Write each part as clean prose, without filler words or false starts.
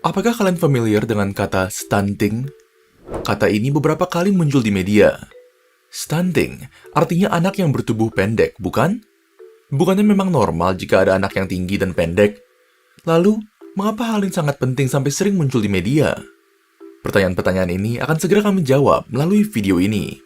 Apakah kalian familiar dengan kata stunting? Kata ini beberapa kali muncul di media. Stunting artinya anak yang bertubuh pendek, bukan? Bukannya memang normal jika ada anak yang tinggi dan pendek? Lalu, mengapa hal ini sangat penting sampai sering muncul di media? Pertanyaan-pertanyaan ini akan segera kami jawab melalui video ini.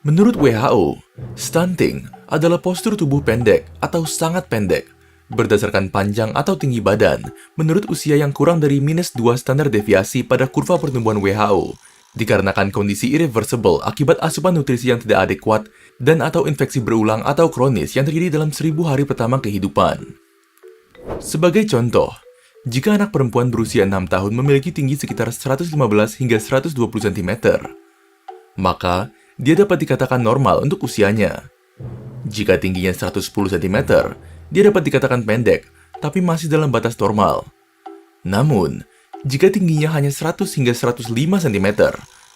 Menurut WHO, stunting adalah postur tubuh pendek atau sangat pendek berdasarkan panjang atau tinggi badan menurut usia yang kurang dari -2 standar deviasi pada kurva pertumbuhan WHO dikarenakan kondisi irreversible akibat asupan nutrisi yang tidak adekuat dan atau infeksi berulang atau kronis yang terjadi dalam 1000 hari pertama kehidupan. Sebagai contoh, jika anak perempuan berusia 6 tahun memiliki tinggi sekitar 115 hingga 120 cm, maka dia dapat dikatakan normal untuk usianya. Jika tingginya 110 cm, dia dapat dikatakan pendek, tapi masih dalam batas normal. Namun, jika tingginya hanya 100 hingga 105 cm,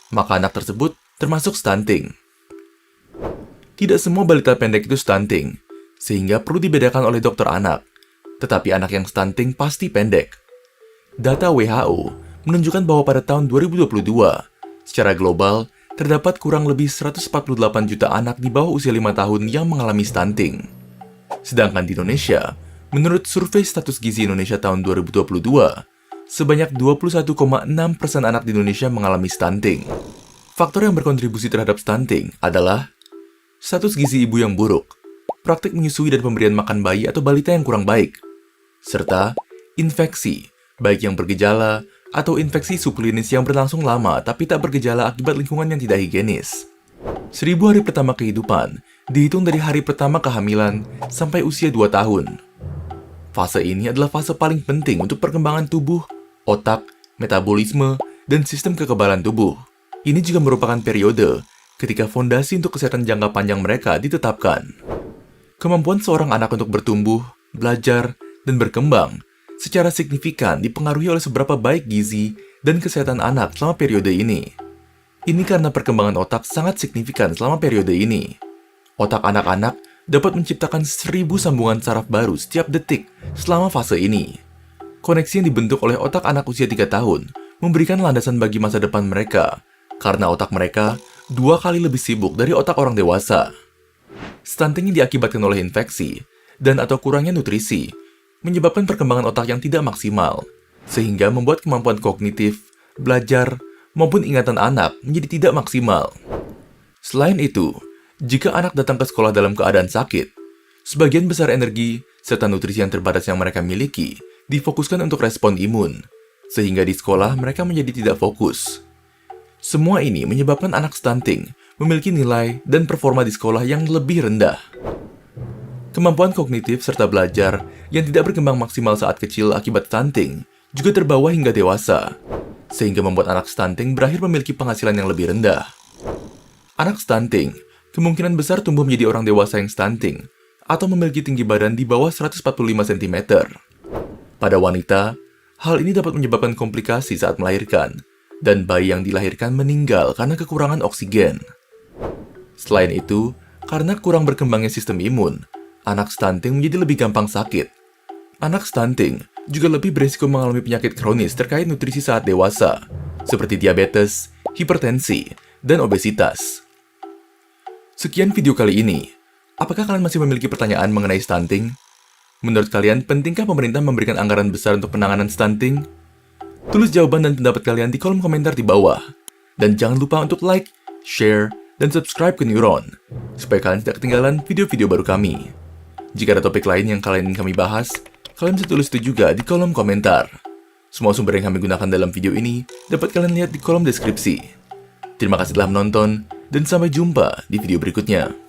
maka anak tersebut termasuk stunting. Tidak semua balita pendek itu stunting, sehingga perlu dibedakan oleh dokter anak. Tetapi anak yang stunting pasti pendek. Data WHO menunjukkan bahwa pada tahun 2022, secara global, terdapat kurang lebih 148 juta anak di bawah usia 5 tahun yang mengalami stunting. Sedangkan di Indonesia, menurut survei status gizi Indonesia tahun 2022, sebanyak 21,6% anak di Indonesia mengalami stunting. Faktor yang berkontribusi terhadap stunting adalah status gizi ibu yang buruk, praktik menyusui dan pemberian makan bayi atau balita yang kurang baik, serta infeksi, baik yang bergejala atau infeksi subklinis yang berlangsung lama tapi tak bergejala akibat lingkungan yang tidak higienis. 1000 hari pertama kehidupan dihitung dari hari pertama kehamilan sampai usia 2 tahun. Fase ini adalah fase paling penting untuk perkembangan tubuh, otak, metabolisme, dan sistem kekebalan tubuh. Ini juga merupakan periode ketika fondasi untuk kesehatan jangka panjang mereka ditetapkan. Kemampuan seorang anak untuk bertumbuh, belajar, dan berkembang secara signifikan dipengaruhi oleh seberapa baik gizi dan kesehatan anak selama periode ini. Ini karena perkembangan otak sangat signifikan selama periode ini. Otak anak-anak dapat menciptakan 1000 sambungan saraf baru setiap detik selama fase ini. Koneksi yang dibentuk oleh otak anak usia 3 tahun memberikan landasan bagi masa depan mereka, karena otak mereka 2 kali lebih sibuk dari otak orang dewasa. Stunting yang diakibatkan oleh infeksi dan atau kurangnya nutrisi menyebabkan perkembangan otak yang tidak maksimal, sehingga membuat kemampuan kognitif, belajar, maupun ingatan anak menjadi tidak maksimal. Selain itu, jika anak datang ke sekolah dalam keadaan sakit, sebagian besar energi serta nutrisi yang terbatas yang mereka miliki difokuskan untuk respon imun, sehingga di sekolah mereka menjadi tidak fokus. Semua ini menyebabkan anak stunting memiliki nilai dan performa di sekolah yang lebih rendah. Kemampuan kognitif serta belajar yang tidak berkembang maksimal saat kecil akibat stunting juga terbawa hingga dewasa, sehingga membuat anak stunting berakhir memiliki penghasilan yang lebih rendah. Anak stunting kemungkinan besar tumbuh menjadi orang dewasa yang stunting atau memiliki tinggi badan di bawah 145 cm. Pada wanita, hal ini dapat menyebabkan komplikasi saat melahirkan, dan bayi yang dilahirkan meninggal karena kekurangan oksigen. Selain itu, karena kurang berkembangnya sistem imun, anak stunting menjadi lebih gampang sakit. Anak stunting juga lebih berisiko mengalami penyakit kronis terkait nutrisi saat dewasa, seperti diabetes, hipertensi, dan obesitas. Sekian video kali ini. Apakah kalian masih memiliki pertanyaan mengenai stunting? Menurut kalian, pentingkah pemerintah memberikan anggaran besar untuk penanganan stunting? Tulis jawaban dan pendapat kalian di kolom komentar di bawah. Dan jangan lupa untuk like, share, dan subscribe ke Neuron, supaya kalian tidak ketinggalan video-video baru kami. Jika ada topik lain yang kalian ingin kami bahas, kalian bisa tulis itu juga di kolom komentar. Semua sumber yang kami gunakan dalam video ini dapat kalian lihat di kolom deskripsi. Terima kasih telah menonton, dan sampai jumpa di video berikutnya.